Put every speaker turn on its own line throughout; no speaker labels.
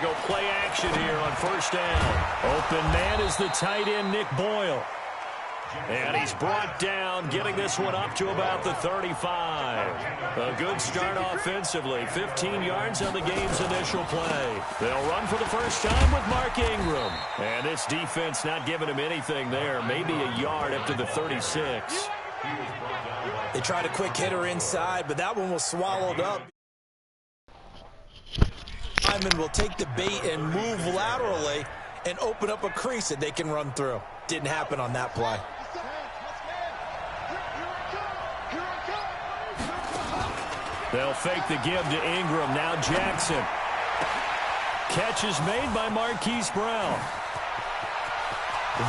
go play action here on first down. Open man is the tight end, Nick Boyle. And he's brought down, getting this one up to about the 35. A good start offensively. 15 yards on the game's initial play. They'll run for the first time with Mark Ingram. And this defense not giving him anything there. Maybe a yard up to the 36.
They tried a quick hitter inside, but that one was swallowed up. Lyman will take the bait and move laterally and open up a crease that they can run through. Didn't happen on that play.
They'll fake the give to Ingram. Now Jackson. Catch is made by Marquise Brown.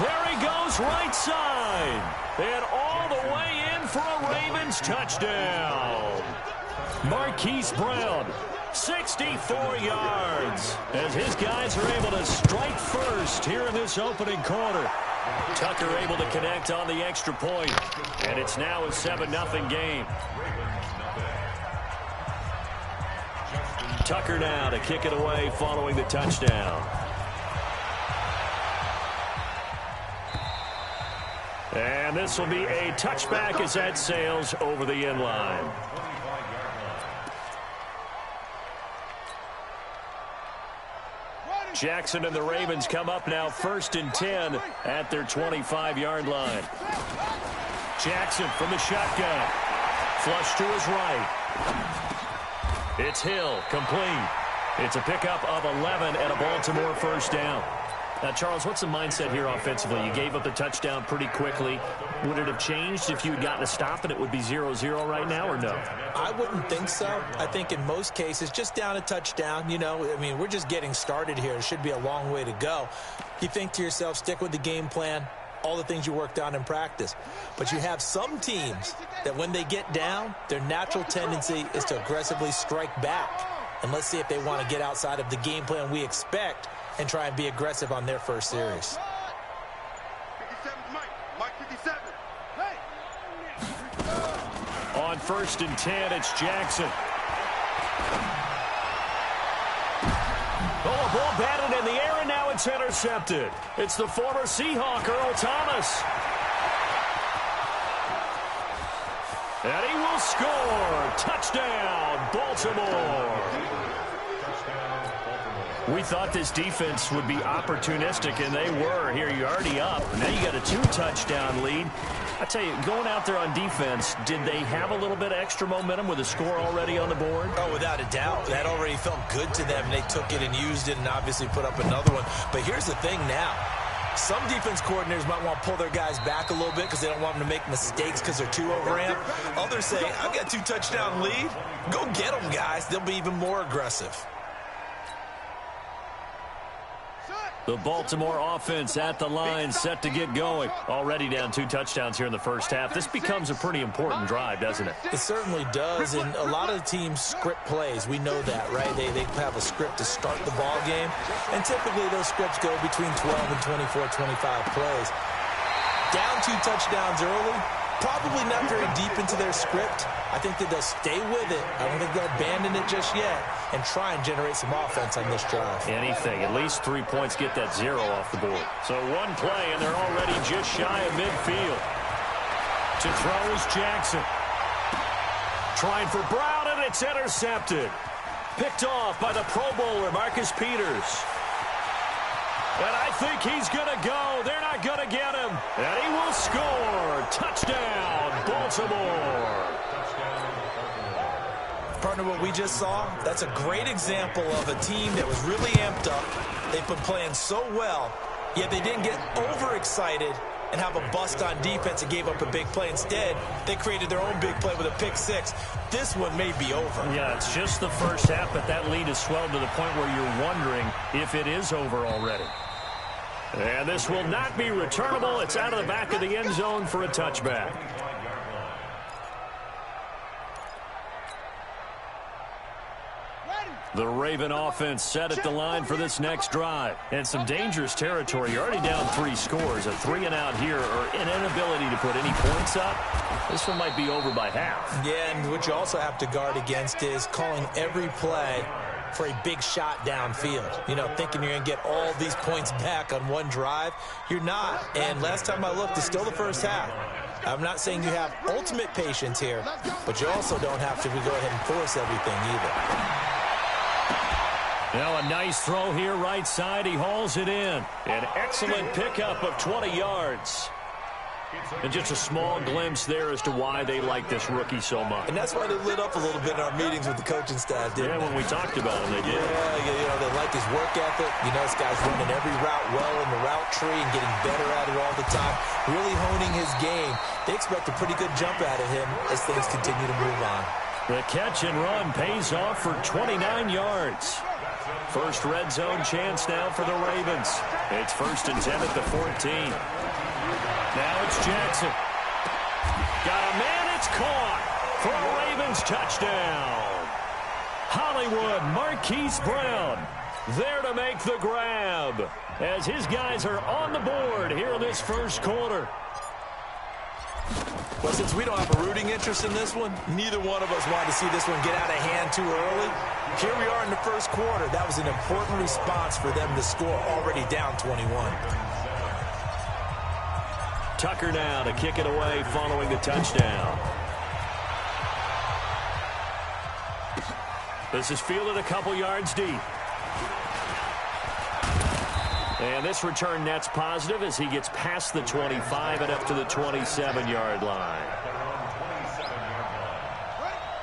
There he goes, right side. And all the way in for a Ravens touchdown. Marquise Brown, 64 yards, as his guys are able to strike first here in this opening quarter. Tucker able to connect on the extra point, and it's now a 7-0 game. Tucker now to kick it away following the touchdown. And this will be a touchback as that sails over the end line. Jackson and the Ravens come up now 1st and 10 at their 25-yard line. Jackson from the shotgun. Flush to his right. It's Hill, complete. It's a pickup of 11 and a Baltimore first down. Now, Charles, what's the mindset here offensively? You gave up the touchdown pretty quickly. Would it have changed if you had gotten a stop and it would be 0-0 right now, or no?
I wouldn't think so. I think in most cases, just down a touchdown, you know, I mean, we're just getting started here. It should be a long way to go. You think to yourself, stick with the game plan, all the things you worked on in practice. But you have some teams that when they get down, their natural tendency is to aggressively strike back. And let's see if they want to get outside of the game plan we expect and try and be aggressive on their first series.
57, Mike 57. Hey.
On 1st and 10, it's Jackson. Oh, a ball batted in the air, and now it's intercepted. It's the former Seahawk, Earl Thomas. And he will score. Touchdown, Baltimore. We thought this defense would be opportunistic, and they were. Here, you're already up. Now you got a 2-touchdown lead. I tell you, going out there on defense, did they have a little bit of extra momentum with a score already on the board?
Oh, without a doubt. That already felt good to them. They took it and used it and obviously put up another one. But here's the thing now. Some defense coordinators might want to pull their guys back a little bit because they don't want them to make mistakes because they're too overamped. Others say, I've got a 2-touchdown lead. Go get them, guys. They'll be even more aggressive.
The Baltimore offense at the line, set to get going. Already down 2 touchdowns here in the first half. This becomes a pretty important drive, doesn't it?
It certainly does, and a lot of the teams script plays. We know that, right? They have a script to start the ball game, and typically those scripts go between 12 and 24, 25 plays. Down 2 touchdowns early, probably not very deep into their script. I think that they'll stay with it. I don't think they'll abandon it just yet and try and generate some offense on this drive.
Anything. At least 3 points, get that 0 off the board. So one play, and they're already just shy of midfield. To throw is Jackson. Trying for Brown, and it's intercepted. Picked off by the Pro Bowler, Marcus Peters. And I think he's going to go. They're not going to get him. And he will score. Touchdown, Baltimore.
Partner, what we just saw, that's a great example of a team that was really amped up. They've been playing so well, yet they didn't get overexcited and have a bust on defense and gave up a big play. Instead, they created their own big play with a pick 6. This one may be over.
Yeah, it's just the first half, but that lead has swelled to the point where you're wondering if it is over already. And this will not be returnable. It's out of the back of the end zone for a touchback. The Raven offense set at the line for this next drive. And some dangerous territory. You're already down 3 scores. A 3 and out here, or an inability to put any points up. This one might be over by half.
Yeah, and what you also have to guard against is calling every play for a big shot downfield. You know, thinking you're going to get all these points back on one drive. You're not. And last time I looked, it's still the first half. I'm not saying you have ultimate patience here, but you also don't have to go ahead and force everything either.
Now a nice throw here right side. He hauls it in. An excellent pickup of 20 yards. And just a small glimpse there as to why they like this rookie so much.
And that's why they lit up a little bit in our meetings with the coaching staff, didn't they?
When we talked about him, they did.
Yeah, you know, they like his work ethic. You know, this guy's running every route well in the route tree and getting better at it all the time. Really honing his game. They expect a pretty good jump out of him as things continue to move on.
The catch and run pays off for 29 yards. First red zone chance now for the Ravens. It's 1st and 10 at the 14. Now it's Jackson. Got a man, it's caught for a Ravens touchdown. Hollywood Marquise Brown there to make the grab as his guys are on the board here in this first quarter.
Well, since we don't have a rooting interest in this one, neither one of us wanted to see this one get out of hand too early. Here we are in the first quarter. That was an important response for them to score, already down 21.
Tucker now to kick it away following the touchdown. This is fielded a couple yards deep. And this return net's positive as he gets past the 25 and up to the 27-yard line.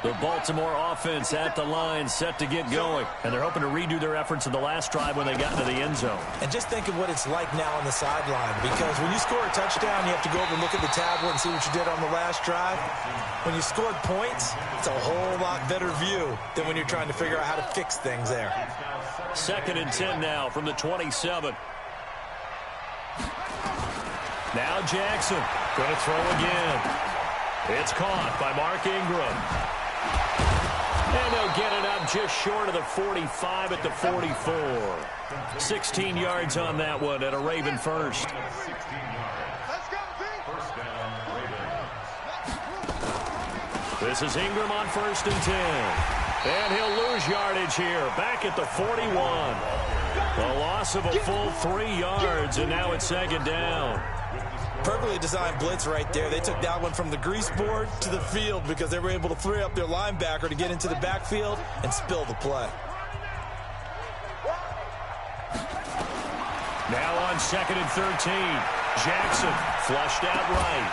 The Baltimore offense at the line, set to get going. And they're hoping to redo their efforts in the last drive when they got into the end zone.
And just think of what it's like now on the sideline. Because when you score a touchdown, you have to go over and look at the tablet and see what you did on the last drive. When you scored points, it's a whole lot better view than when you're trying to figure out how to fix things there.
2nd and 10 now from the 27. Now Jackson going to throw again. It's caught by Mark Ingram. And they'll get it up just short of the 45 at the 44. 16 yards on that one and a Raven first. This is Ingram on 1st and 10. And he'll lose yardage here, back at the 41. A loss of a full 3 yards, and now it's 2nd down.
Perfectly designed blitz right there. They took that one from the grease board to the field because they were able to free up their linebacker to get into the backfield and spill the play.
Now on 2nd and 13. Jackson flushed out right.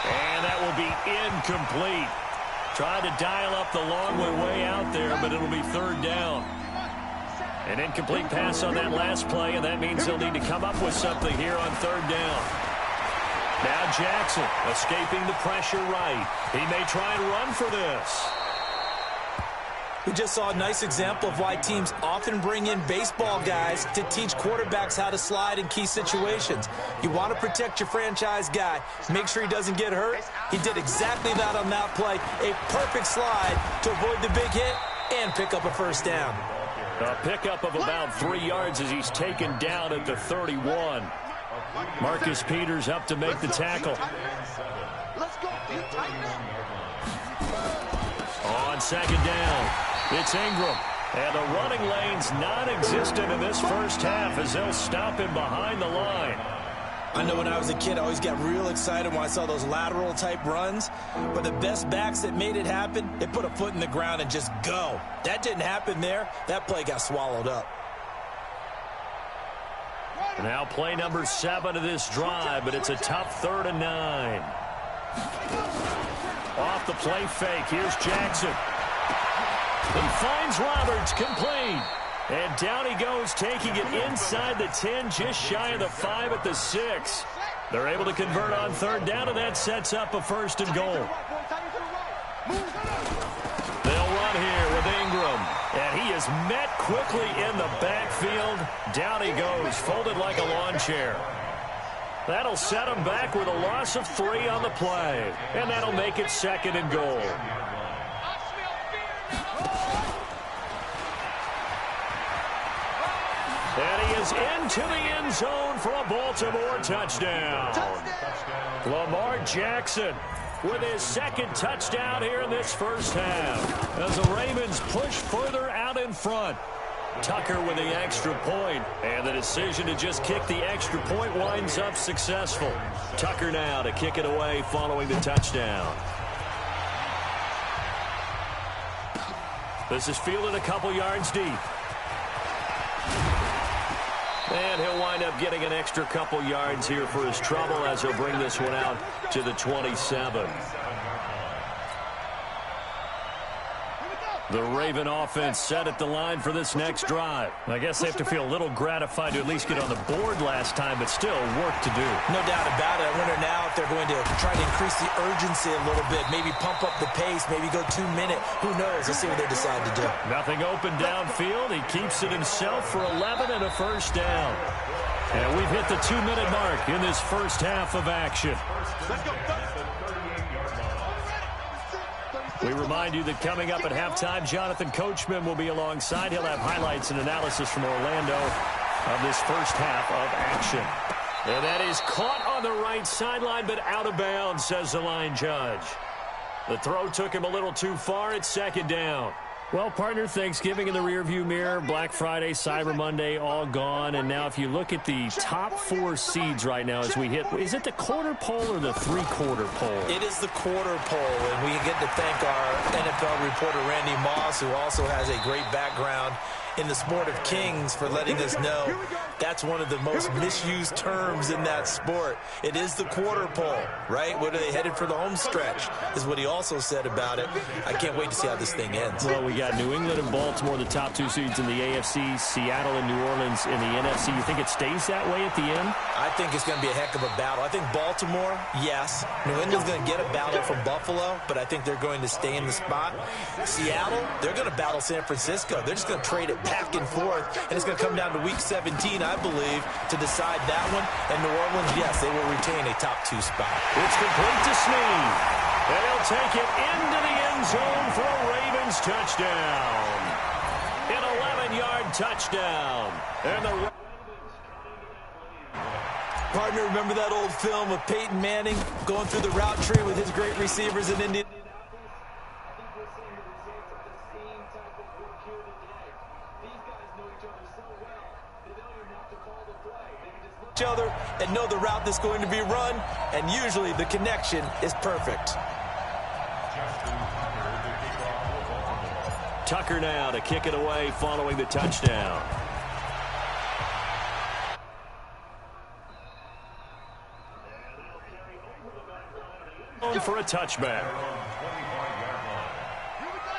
And that will be incomplete. Tried to dial up the long way out there, but it'll be 3rd down. An incomplete pass on that last play, and that means they'll need to come up with something here on 3rd down. Now Jackson escaping the pressure right. He may try and run for this.
We just saw a nice example of why teams often bring in baseball guys to teach quarterbacks how to slide in key situations. You want to protect your franchise guy. Make sure he doesn't get hurt. He did exactly that on that play. A perfect slide to avoid the big hit and pick up a 1st down.
A pickup of about 3 yards as he's taken down at the 31. Marcus Peters up to make the tackle. On 2nd down, it's Ingram. And the running lane's non-existent in this first half as they'll stop him behind the line.
I know when I was a kid, I always got real excited when I saw those lateral-type runs. But the best backs that made it happen, they put a foot in the ground and just go. That didn't happen there. That play got swallowed up.
Now play number 7 of this drive, but it's a tough 3rd and 9. Off the play fake, here's Jackson. He finds Roberts, complete. And down he goes, taking it inside the 10, just shy of the 5 at the 6. They're able to convert on 3rd down, and that sets up a 1st and goal. They'll run here with Ingram. And he is met quickly in the backfield. Down he goes, folded like a lawn chair. That'll set him back with a loss of 3 on the play. And that'll make it 2nd and goal. And he is into the end zone for a Baltimore touchdown. Lamar Jackson with his 2nd touchdown here in this first half as the Ravens push further out out in front. Tucker with the extra point, and the decision to just kick the extra point winds up successful. Tucker now to kick it away following the touchdown. This is fielded a couple yards deep. And he'll wind up getting an extra couple yards here for his trouble as he'll bring this one out to the 27. The Raven offense set at the line for this next drive. I guess they have to feel a little gratified to at least get on the board last time, but still work to do.
No doubt about it. I wonder now if they're going to try to increase the urgency a little bit, maybe pump up the pace, maybe go 2 minute. Who knows? Let's see what they decide to do.
Nothing open downfield. He keeps it himself for 11 and a first down. And we've hit the 2-minute mark in this first half of action.
Let's go.
We remind you that coming up at halftime, Jonathan Coachman will be alongside. He'll have highlights and analysis from Orlando of this first half of action. And that is caught on the right sideline, but out of bounds, says the line judge. The throw took him a little too far. It's second down. Well, partner, Thanksgiving in the rearview mirror, Black Friday, Cyber Monday, all gone. And now if you look at the top 4 seeds right now as we hit, is it the quarter pole or the three-quarter pole?
It is the quarter pole, and we get to thank our NFL reporter, Randy Moss, who also has a great background in the sport of kings, for letting us know that's one of the most misused terms in that sport. It is the quarter pole, right? What are they headed for the home stretch is what he also said about it. I can't wait to see how this thing ends.
Well, we got New England and Baltimore, the top 2 seeds in the AFC, Seattle and New Orleans in the NFC. You think it stays that way at the end?
I think it's going to be a heck of a battle. I think Baltimore, yes. New England's going to get a battle from Buffalo, but I think they're going to stay in the spot. Seattle, they're going to battle San Francisco. They're just going to trade it back and forth, and it's going to come down to week 17, I believe, to decide that one. And New Orleans, yes, they will retain a top 2 spot.
It's complete to Snead. And he'll take it into the end zone for a Ravens touchdown. An 11-yard touchdown. And the
Partner, remember that old film of Peyton Manning going through the route tree with his great receivers in India? Each other and know the route that's going to be run, and usually the connection is perfect.
Tucker now to kick it away following the touchdown. For a touchback.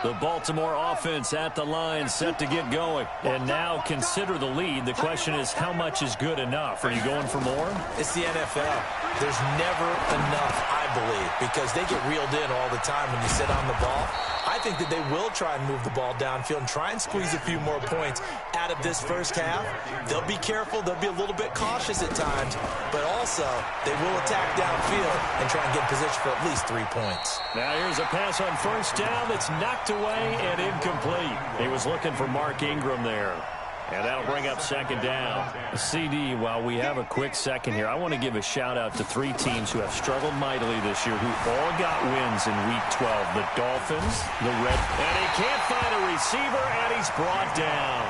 The Baltimore offense at the line, set to get going. And now consider the lead. The question is, how much is good enough? Are you going for more?
It's the NFL. There's never enough, I believe, because they get reeled in all the time when you sit on the ball. I think that they will try and move the ball downfield and try and squeeze a few more points out of this first half. They'll be careful. They'll be a little bit cautious at times, but also they will attack downfield and try and get in position for at least 3 points.
Now here's a pass on first down that's knocked away and incomplete. He was looking for Mark Ingram there. And that'll bring up second down. CD, while we have a quick second here, I want to give a shout-out to 3 teams who have struggled mightily this year, who all got wins in Week 12. The Dolphins, the Red... And he can't find a receiver, and he's brought down.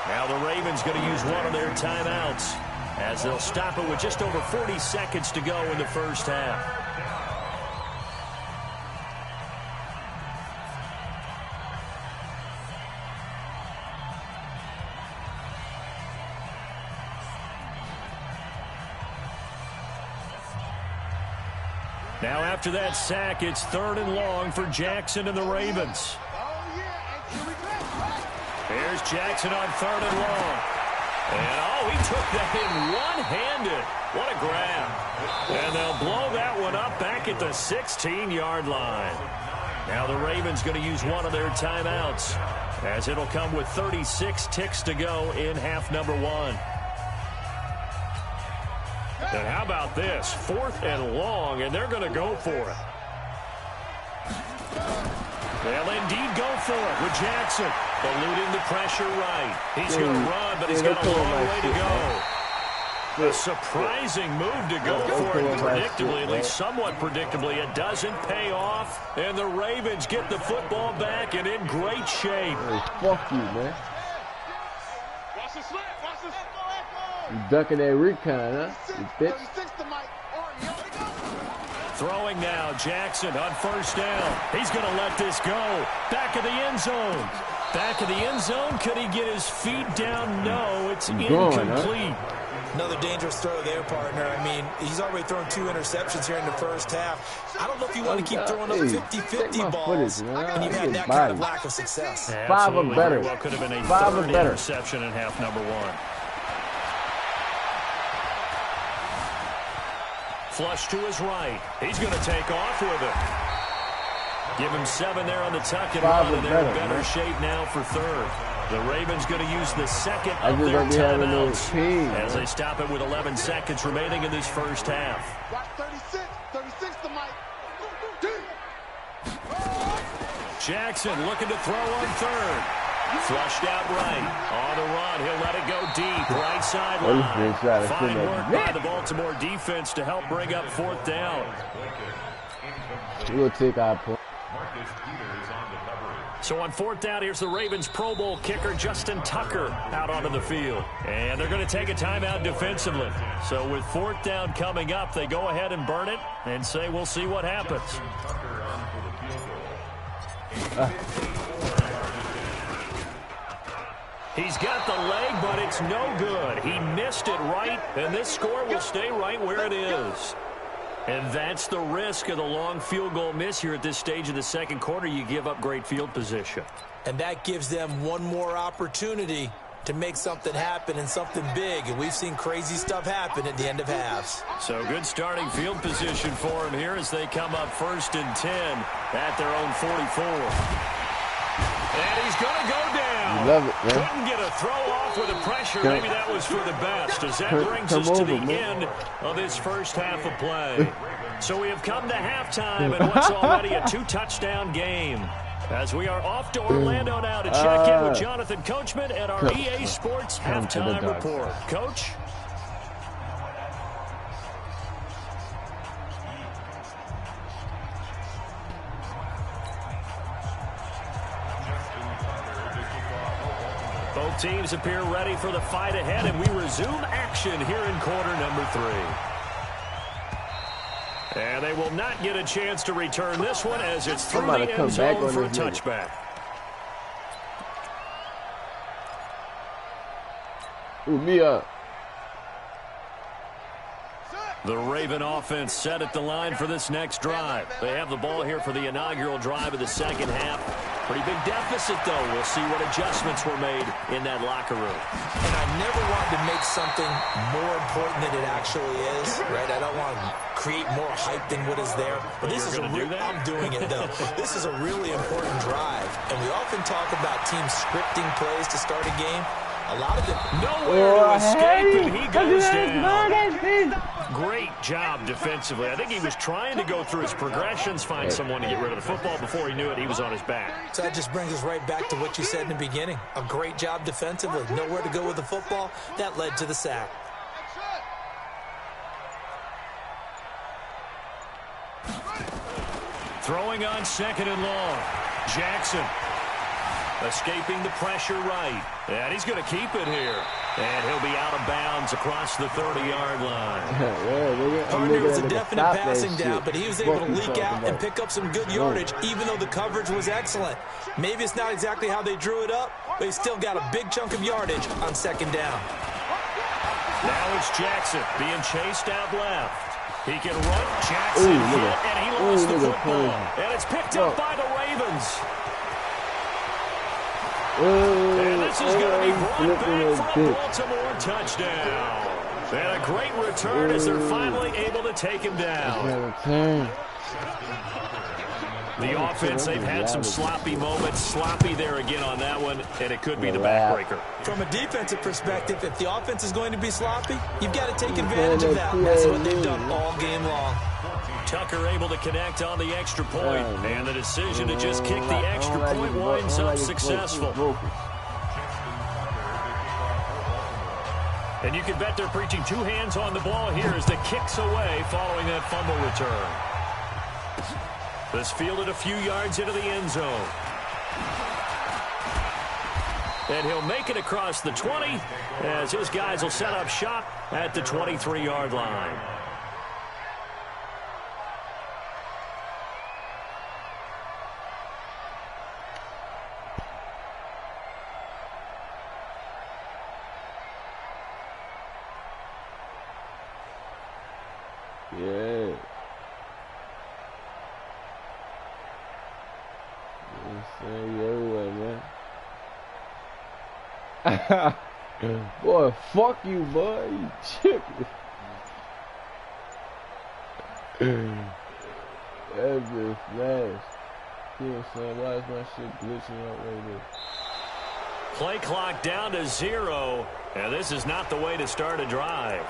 Now the Ravens going to use one of their timeouts, as they'll stop it with just over 40 seconds to go in the first half. Now after that sack, it's 3rd and long for Jackson and the Ravens. Here's Jackson on 3rd and long. And, he took that in one-handed. What a grab. And they'll blow that one up back at the 16-yard line. Now the Ravens going to use one of their timeouts, as it'll come with 36 ticks to go in half number 1. And how about this? 4th and long, and they're going to go for it. They'll indeed go for it with Jackson. Eluding the pressure right. He's going to run, but he's got a long way to go. A surprising move to go for it predictably, at least somewhat predictably. It doesn't pay off, and the Ravens get the football back and in great shape.
Hey, fuck you, man. You ducking that recon, huh? You bitch.
Throwing now, Jackson on first down. He's going to let this go. Back of the end zone. Back of the end zone. Could he get his feet down? No, it's incomplete.
Another dangerous throw there, partner. I mean, he's already thrown 2 interceptions here in the first half. I don't know if you want to keep throwing up 50-50 balls when you've had that kind of lack of success.
Yeah,
5 or better.
Well, could have been a
5 or
third
better.
interception in half number 1. Flush to his right. He's going to take off with it. Give him 7 there on the tuck and run, and they're in better shape now for third. The Ravens going to use the second of their timeouts as they stop it with 11 seconds remaining in this first half.
36 to Mike.
Jackson looking to throw on third. Flushed out right. On the run. He'll let it go deep. Right sideline. Fine work by the Baltimore defense to help bring up fourth down.
We'll take our point.
So on fourth down, here's the Ravens Pro Bowl kicker Justin Tucker out onto the field. And they're going to take a timeout defensively. So with fourth down coming up, they go ahead and burn it and say we'll see what happens. He's got the leg, but it's no good. He missed it right, and this score will stay right where it is. And that's the risk of the long field goal miss here at this stage of the second quarter. You give up great field position.
And that gives them one more opportunity to make something happen and something big. And we've seen crazy stuff happen at the end of halves.
So good starting field position for him here as they come up 1st and 10 at their own 44. And he's going to go down.
You love it, man.
Couldn't get a throw off with the pressure. Maybe that was for the best as that brings us to the end of this first half of play. So we have come to halftime in what's already a 2-touchdown game. As we are off to Orlando now to check in with Jonathan Coachman at our EA Sports Halftime Report. Coach? Both teams appear ready for the fight ahead, and we resume action here in quarter number 3. And they will not get a chance to return this one as it's through the end zone for a touchback.
Ooh, me up.
The Raven offense set at the line for this next drive. They have the ball here for the inaugural drive of the second half. Pretty big deficit, though. We'll see what adjustments were made in that locker room.
And I never wanted to make something more important than it actually is, right? I don't want to create more hype than what is there. But this is I'm doing it, though. This is a really important drive. And we often talk about teams scripting plays to start a game. A lot of them
nowhere to escape, and he goes down. Great job defensively. I think he was trying to go through his progressions, find someone to get rid of the football. Before he knew it, he was on his back.
So that just brings us right back to what you said in the beginning. A great job defensively. Nowhere to go with the football. That led to the sack.
Throwing on 2nd and long. Jackson. Escaping the pressure right. And he's going to keep it here. And he'll be out of bounds across the 30-yard line.
Partner was a definite passing down, but he was able to leak out and pick up some good yardage, even though the coverage was excellent. Maybe it's not exactly how they drew it up, but he still got a big chunk of yardage on 2nd down.
Now it's Jackson being chased out left. He can run. Jackson hit, and he lost the football. And it's picked up by the Ravens. And this is going to be brought back for a Baltimore touchdown. And a great return as they're finally able to take him down. The offense, they've had some sloppy moments. Sloppy there again on that one, and it could be the backbreaker.
From a defensive perspective, if the offense is going to be sloppy, you've got to take advantage of that. That's what they've done all game long.
Tucker able to connect on the extra point, and the decision to just kick the extra point winds up successful. And you can bet they're preaching two hands on the ball here as the kick's away following that fumble return. This fielded a few yards into the end zone. And he'll make it across the 20 as his guys will set up shop at the 23-yard line.
Yeah. Boy, fuck you, boy. You chicken. That's just flash. Yeah, son, why is my shit glitching out like this?
Play clock down to 0, and this is not the way to start a drive.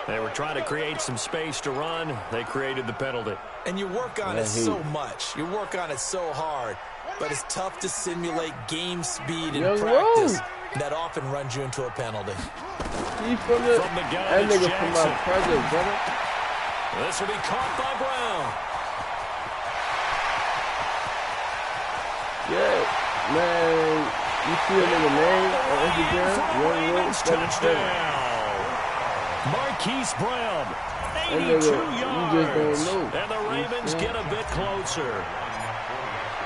They were trying to create some space to run. They created the penalty.
And you work on it so much. You work on it so hard. But it's tough to simulate game speed in practice. That often runs you into a penalty.
From the guy,
that nigga from my project, brother.
This will be caught by Brown.
Yeah, man. You see a nigga name on Instagram?
Ravens touchdown. Marquise Brown, 82 yards. And the Ravens get a bit closer.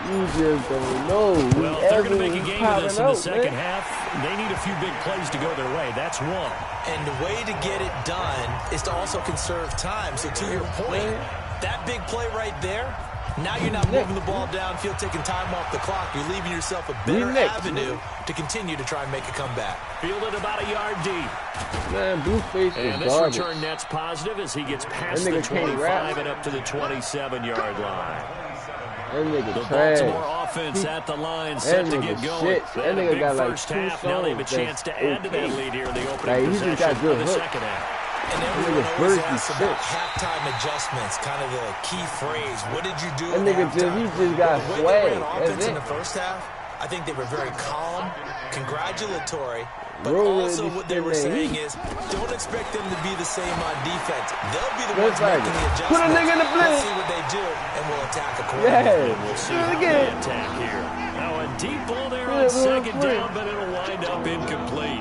You just don't know.
Well, if they're going to make a game of this in the second half, they need a few big plays to go their way. That's one.
And the way to get it done is to also conserve time. So to your point, that big play right there, now you're not moving the ball downfield, taking time off the clock. You're leaving yourself a better avenue to continue to try and make a comeback.
Fielded about a yard deep.
Man, Blueface is
And this
garbage.
return net's positive as he gets past the 25 and up to the 27-yard line.
The
Baltimore offense at the line set to get going.
That nigga got like
first half. Now they have a chance to add to that lead here in the opening possession of the second half.
And everyone always asks about halftime adjustments, kind of the key phrase. What did you do at halftime?
He just got
swag. The way they ran offense in the first half, I think they were very calm, congratulatory. But also what they were saying is, don't expect them to be the same on defense. They'll be the ones making the adjustments.
Put a nigga in the blitz.
Let's see what they do, and we'll attack accordingly.
Yeah.
We'll see how they attack here. Now a deep ball there on second down, but it'll wind up incomplete.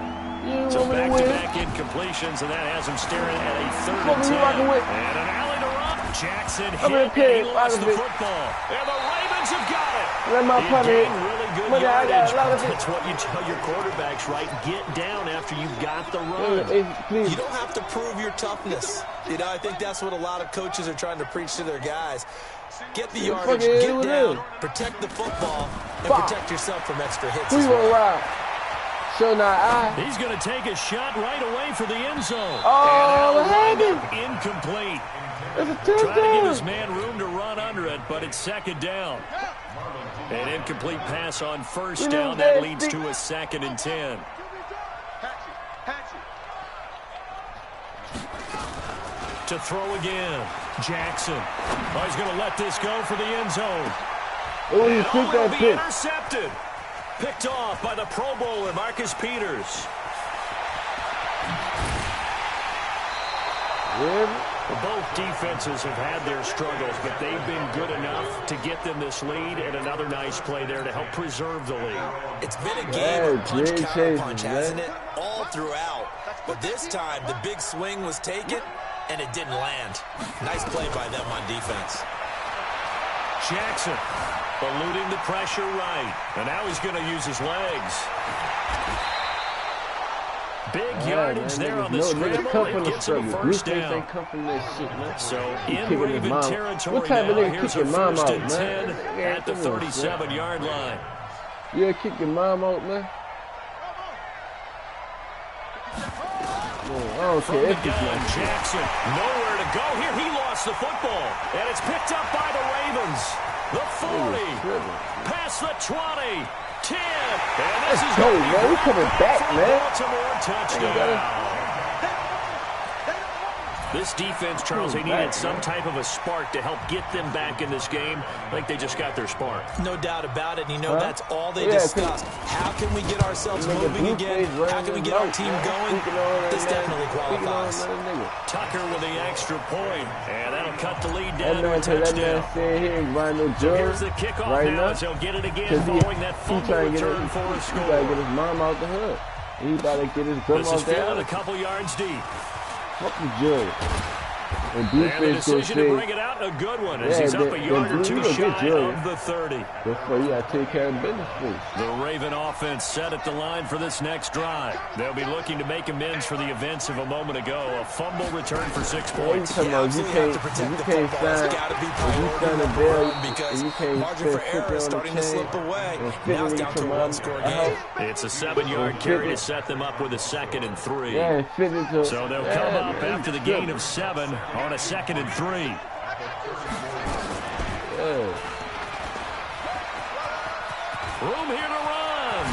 So back-to-back incompletions, and that has him staring at a 3rd and 10. And an alley to run. Jackson hit, and he lost the football. And the Ravens have got it. He gained really good yardage. That's what you tell your quarterbacks, right? Get down after you've got the run.
You don't have to prove your toughness. You know, I think that's what a lot of coaches are trying to preach to their guys. Get the yardage, get down, protect the football, and protect yourself from extra hits as well.
He's going to take a shot right away for the end zone.
Oh,
and incomplete. Trying to give his man room to run under it, but it's second down. An incomplete pass on first down. That leads to a 2nd and 10. To throw again. Jackson. Oh, he's going to let this go for the end zone.
Oh, he took that
pitch. Intercepted. Picked off by the Pro Bowler, Marcus Peters. Both defenses have had their struggles, but they've been good enough to get them this lead, and another nice play there to help preserve the lead.
It's been a game of punch-counter-punch, hasn't it? All throughout. But this time, the big swing was taken, and it didn't land. Nice play by them on defense.
Jackson eluding the pressure right, and now he's going to use his legs. Big yardage there on the scramble. It gets him a first down. So in Raven territory now, here's a 1st and 10 at the 37-yard line.
Yeah, kick your mom out, man. I don't care if it's
Jackson, nowhere to go here. He lost the football, and it's picked up by the Ravens. The 40, past the 20, 10, and this is going to be
man. Coming back, man.
Baltimore touchdown. This defense, Charles, they needed some type of a spark to help get them back in this game. I think they just got their spark.
No doubt about it. And you know, that's all they discussed. How can we get ourselves moving again? How can we get our team going? This definitely qualifies.
Tucker with the extra point, and that'll cut the lead
That
down to a
man
touchdown.
said he ain't buying no
So
jury
here's the kickoff
right
now
now.
as he'll get it again
'Cause
following that fumble
trying to
return for a
he gotta
score.
get his mom out the hood. He about to get his grandma
This is
out the
fielded a
hood.
couple yards deep.
Fuck the jury. And
And the
defense goes
decision to bring it out, a good one, as he's up a yard or two shy of the 30.
Therefore, you gotta take care of business first.
The Raven offense set at the line for this next drive. They'll be looking to make amends for the events of a moment ago. A fumble return for 6 points.
You can't sign a bill
because
and you can't
margin for
spend
error is starting to slip away. Now it's down to a one-score game.
It's a 7-yard carry to set them up with a 2nd and 3.
Yeah, and fit into.
So they'll come up after the gain of 7 on a 2nd and 3.
Yeah.
Room here to run.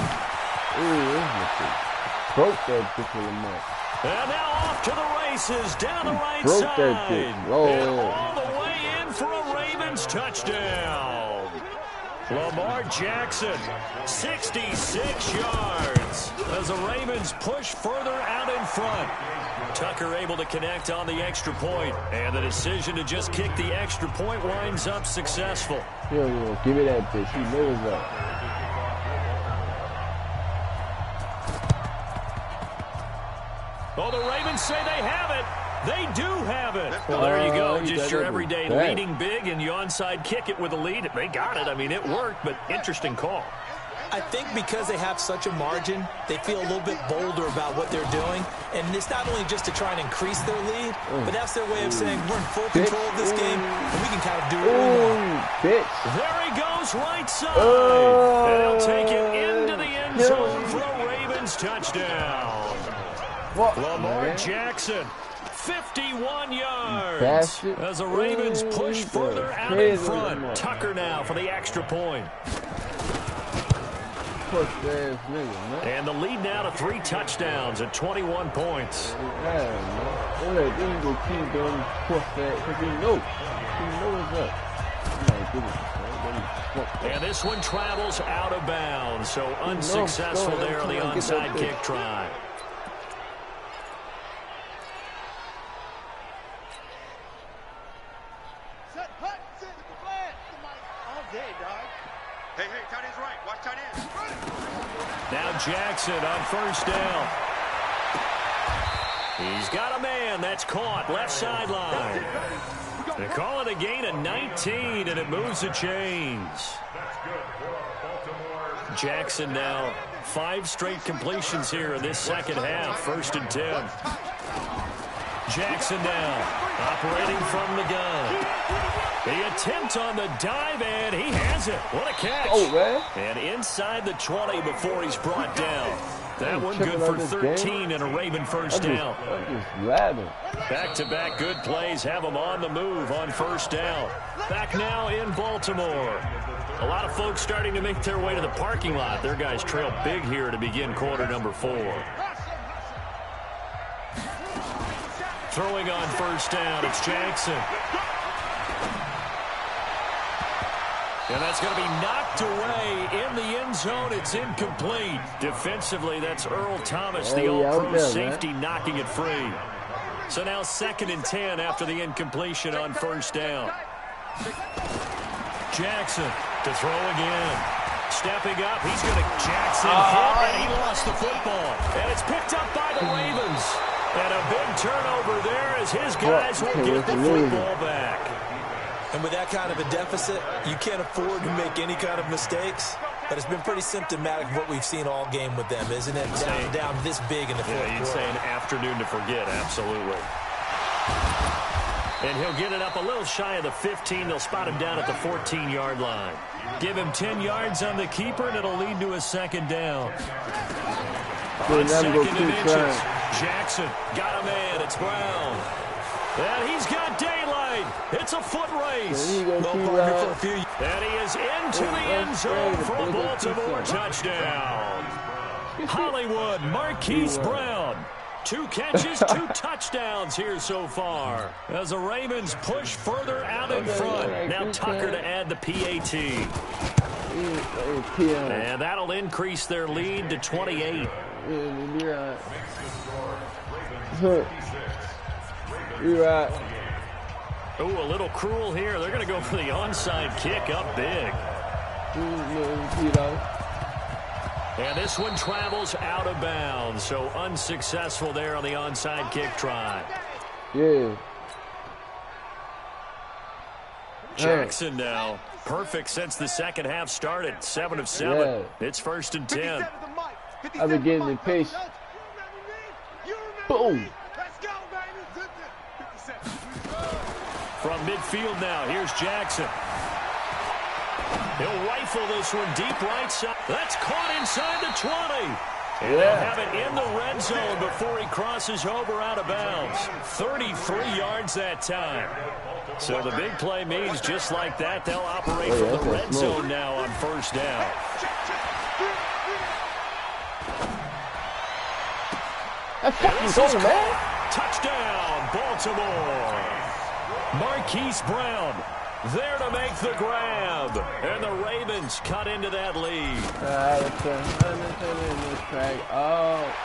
Broke that bitch in the mouth.
And now off to the races down the right
Broke
side.
that bitch. Oh,
And
yeah.
all the way in for a Ravens touchdown. Lamar Jackson, 66 yards as the Ravens push further out in front. Tucker able to connect on the extra point, and the decision to just kick the extra point winds up successful.
Yeah, give me that bitch. He knows that.
Oh, the Ravens say they have it. They do have it. Well, there you go. Just your everyday leading big, and you onside kick it with a lead. They got it. I mean, it worked, but interesting call.
I think because they have such a margin, they feel a little bit bolder about what they're doing. And it's not only just to try and increase their lead, but that's their way of saying we're in full control of this game, and we can kind of do what we want.
Bitch.
There he goes, right side. And he'll take it into the end zone for a Ravens touchdown. Lamar Jackson, 51 yards. As the Ravens push further out in front. Tucker now for the extra point. And the lead now to 3 touchdowns at 21 points. And this one travels out of bounds, so unsuccessful there on the onside kick try. Now Jackson on first down. He's got a man that's caught left sideline. They call it a gain of 19, and it moves the chains. Jackson now 5 straight completions here in this second half. 1st and 10. Jackson now operating from the gun. The attempt on the dive, and he has it. What a catch.
Oh, man.
And inside the 20 before he's brought down. That one good for 13 and a Raven first down. Back-to-back good plays have them on the move on first down. Back now in Baltimore. A lot of folks starting to make their way to the parking lot. Their guys trail big here to begin quarter number 4. Throwing on first down, it's Jackson. And that's going to be knocked away in the end zone. It's incomplete. Defensively, that's Earl Thomas, the all-pro safety, knocking it free. So now 2nd and 10 after the incompletion on first down. Jackson to throw again. Stepping up, he's going to Jackson hit, and he lost the football. And it's picked up by the Ravens. And a big turnover there as his guys will get the football back.
And with that kind of a deficit, you can't afford to make any kind of mistakes. But it's been pretty symptomatic of what we've seen all game with them, isn't it? Down this big in the fourth quarter.
You'd say an afternoon to forget, absolutely. And he'll get it up a little shy of the 15. They'll spot him down at the 14-yard line. Give him 10 yards on the keeper, and it'll lead to a 2nd down. On 2nd and inches, Jackson got a man. It's Brown. And he's got daylight. It's a foot race. And he is into the end zone for a Baltimore touchdown. Hollywood, Marquise Brown. 2 catches, 2 touchdowns here so far. As the Ravens push further out in front. Now Tucker to add the PAT. And that'll increase their lead to 28.
You right.
Ooh, a little cruel here. They're going to go for the onside kick up big. And this one travels out of bounds, so unsuccessful there on the onside kick try.
Yeah.
Jackson now. Perfect since the second half started. 7 of 7.
Yeah.
It's 1st and 10.
I've been getting impatient. Boom.
From midfield now, here's Jackson. He'll rifle this one deep right side. That's caught inside the 20. And they'll have it in the red zone before he crosses over out of bounds. 33 yards that time. So the big play means just like that, they'll operate from the red zone now on 1st down.
That's fucking goal, man.
Touchdown, Baltimore. Marquise Brown there to make the grab. And the Ravens cut into that lead.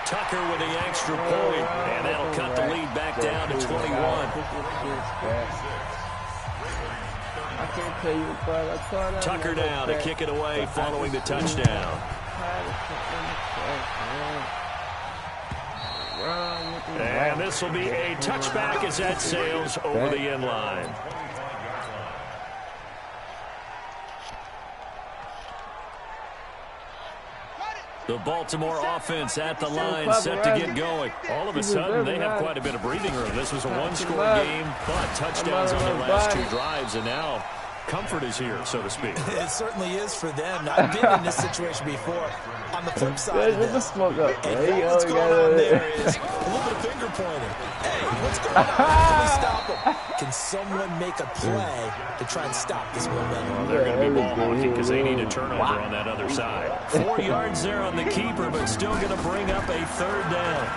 Tucker with the extra point. And that'll cut the lead back down to 21.
I can't tell you, but
Tucker now to kick it away following the touchdown. And this will be a touchback as that sails over the end line. The Baltimore offense at the line, set to get going. All of a sudden, they have quite a bit of breathing room. This was a one-score game, but touchdowns on their last 2 drives, and now comfort is here, so to speak.
It certainly is for them. I've been in this situation before. On the flip side of this, and what's going on there is a little bit of finger pointing. Hey, what's going on? Can we stop them? Can someone make a play to try and stop this momentum?
Well, they're going to be ball hawking because they need a turnover on that other side. 4 yards there on the keeper, but still going to bring up a 3rd down.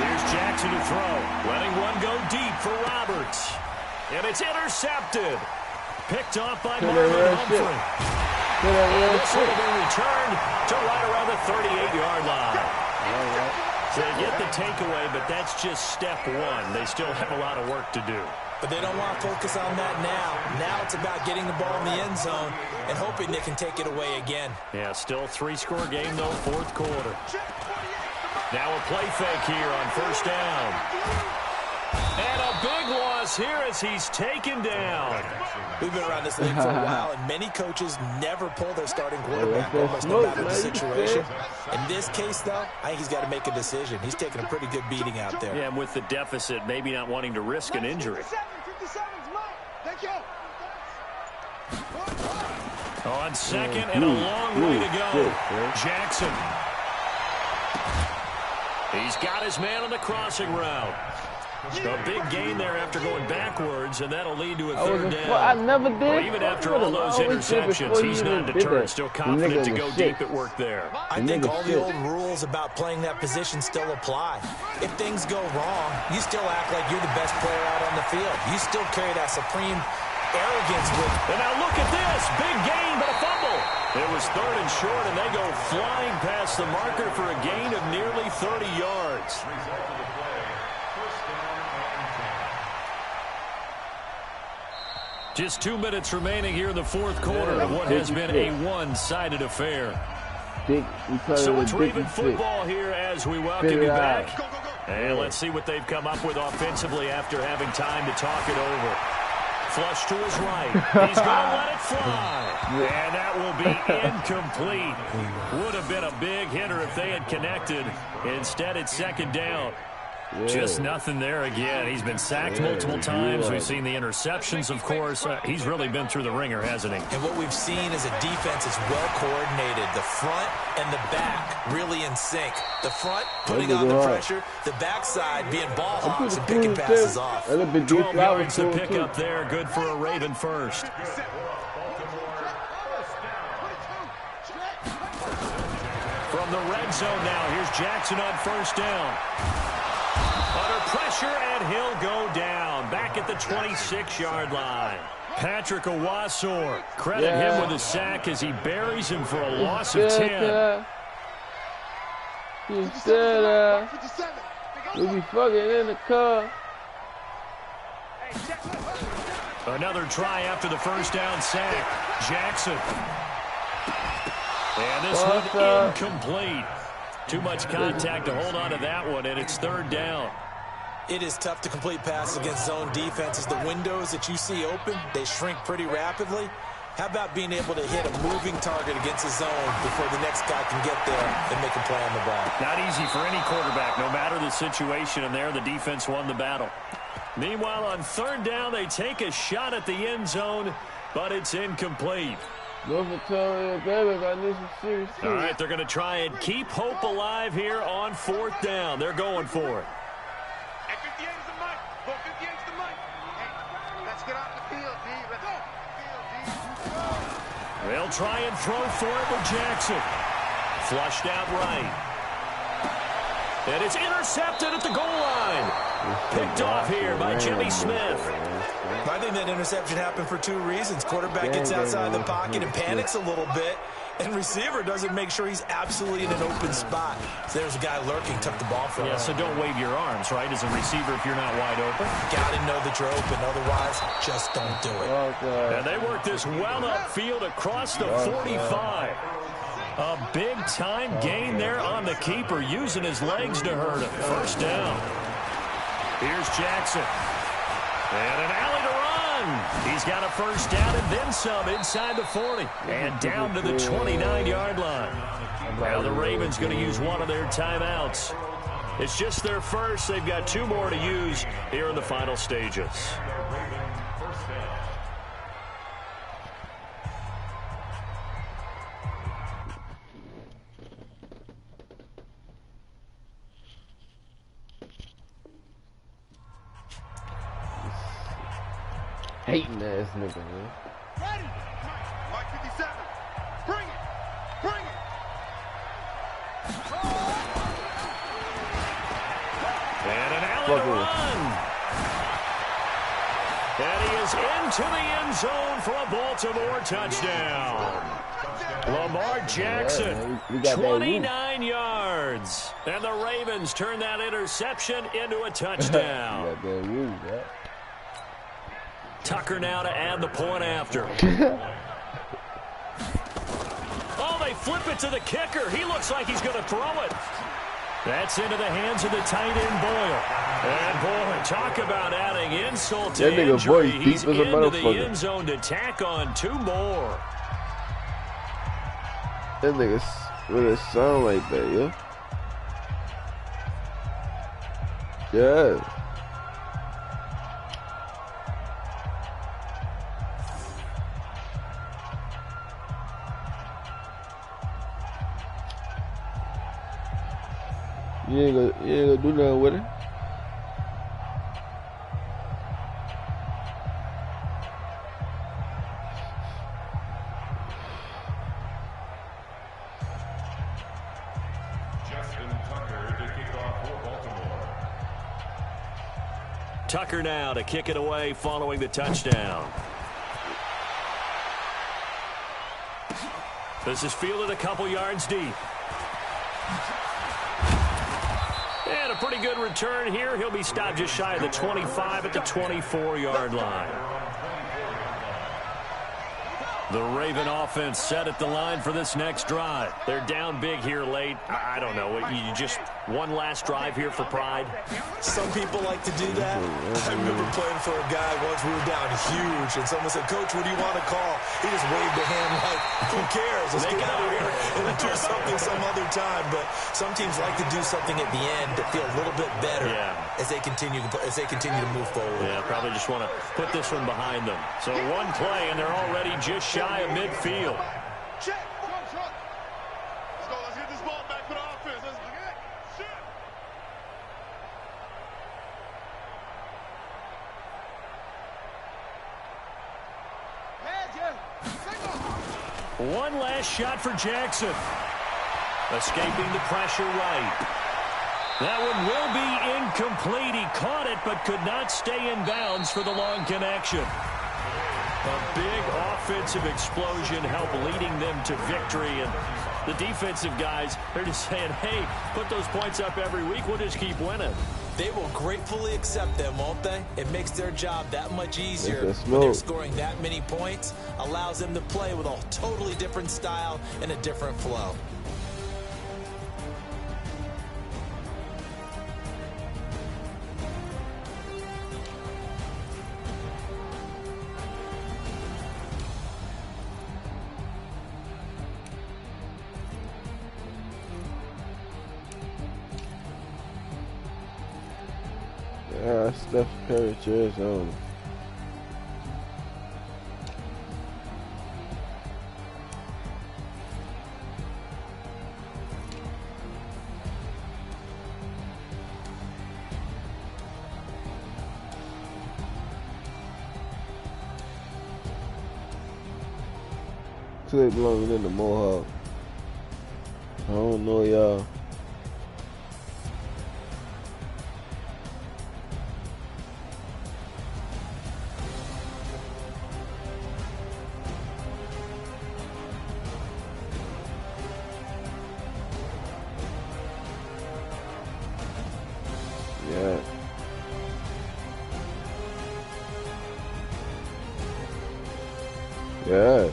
Here's Jackson to throw. Letting one go deep for Roberts. And it's intercepted. Picked off by Marlon Humphrey. And this will be returned to right around the 38-yard line. So they get the takeaway, but that's just step 1. They still have a lot of work to do.
But they don't want to focus on that now. Now it's about getting the ball in the end zone and hoping they can take it away again.
Yeah, still 3-score game, though, 4th quarter. Now a play fake here on 1st down. And a big loss here as he's taken down.
We've been around this league for a while, and many coaches never pull their starting quarterback, almost no matter the situation. In this case, though, I think he's got to make a decision. He's taking a pretty good beating out there.
Yeah, and with the deficit, maybe not wanting to risk an injury. On 2nd and a long way to go. Jackson. He's got his man on the crossing route. A big gain there after going backwards, and that'll lead to a 3rd down.
I never did.
Well, even after all those interceptions, he's not deterred. Still confident to go deep at work there.
I think all the old rules about playing that position still apply. If things go wrong, you still act like you're the best player out on the field. You still carry that supreme arrogance with.
And now look at this. Big gain, but a fumble. It was 3rd and short, and they go flying past the marker for a gain of nearly 30 yards. Just 2 minutes remaining here in the 4th quarter of what has been a one-sided affair. So it's Raven football here as we welcome you back. And let's see what they've come up with offensively after having time to talk it over. Flush to his right. He's going to let it fly. And that will be incomplete. Would have been a big hitter if they had connected. Instead, it's 2nd down. Just nothing there again. He's been sacked multiple times. We've seen the interceptions, of course. He's really been through the ringer, hasn't he?
And what we've seen is a defense is well coordinated. The front and the back really in sync. The front putting on the pressure. The backside being ball hawks and picking passes off.
12 yards to pick up there. Good for a Raven first. From the red zone now, here's Jackson on 1st down. Under pressure, and he'll go down. Back at the 26-yard line. Patrick Owasor, credit him with a sack as he buries him for a loss of 10.
We be fucking in the car.
Another try after the first down sack. Jackson. And this one incomplete. Too much contact to hold on to that one, and it's third down.
It is tough to complete passes against zone defenses. The windows that you see open, they shrink pretty rapidly. How about being able to hit a moving target against a zone before the next guy can get there and make a play on the ball?
Not easy for any quarterback, no matter the situation, and there the defense won the battle. Meanwhile, on third down, they take a shot at the end zone, but it's incomplete.
Go for Tony, baby. I need some serious.
All right, they're going to try and keep hope alive here on fourth down. They're going for it.
At 58 is the mic. Go 58 is the mic. Hey, let's get off the field, D. Let's go.
They'll try and throw for it with Jackson. Flushed out right. And it's intercepted at the goal line. Picked off here by Jimmy Smith.
I think that interception happened for two reasons. Quarterback gets outside the pocket and panics a little bit, and receiver doesn't make sure he's absolutely in an open spot. So there's a guy lurking, took the ball from him.
Yeah, so don't wave your arms, right, as a receiver if you're not wide open.
Got to know that you're open. Otherwise, just don't do it.
And they work this well upfield across the 45. A big-time gain there on the keeper, using his legs to hurt him. First down. Here's Jackson. And an alley to run. He's got a first down and then some inside the 40. And down to the 29-yard line. Now the Ravens going to use one of their timeouts. It's just their first. They've got two more to use here in the final stages.
Hating ass nigga, man.
Ready. Mike 57. Bring it. Bring it.
And an alley to run. And he is into the end zone for a Baltimore touchdown. Lamar Jackson, 29 yards. And the Ravens turn that interception into a touchdown. Tucker now to add the point after. Oh, they flip it to the kicker. He looks like he's going to throw it. That's into the hands of the tight end, Boyle. And, boy, talk about adding insult to injury. He's into the end zone to tack on two more.
That nigga really sound like that, yo. Yeah. You ain't gonna do nothing with it.
Tucker now to kick it away following the touchdown. This is fielded a couple yards deep. And a pretty good return here. He'll be stopped just shy of the 25 at the 24-yard line. The Raven offense set at the line for this next drive. They're down big here late. I don't know. You just one last drive here for pride?
Some people like to do that. I remember playing for a guy once. We were down huge, and someone said, "Coach, what do you want to call?" He just waved a hand like, "Who cares? Let's get out of here and do something some other time." But some teams like to do something at the end to feel a little bit better as they continue to move forward.
Yeah, probably just want to put this one behind them. So one play, and they're already just shy of midfield.
Check. Let's go. Let's get this ball back for the offense. Let's get it. Shit.
One last shot for Jackson. Escaping the pressure right. That one will be incomplete. He caught it but could not stay in bounds for the long connection. A big offensive explosion helped leading them to victory. And the defensive guys, they're just saying, hey, put those points up every week. We'll just keep winning.
They will gratefully accept them, won't they? It makes their job that much easier
That's
when they're
smoke.
scoring that many points. Allows them to play with a totally different style and a different flow.
Yeah, Steph Curry cheers on. Clip belonging in the Mohawk. I don't know y'all. Yeah. Yeah.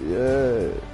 Yeah.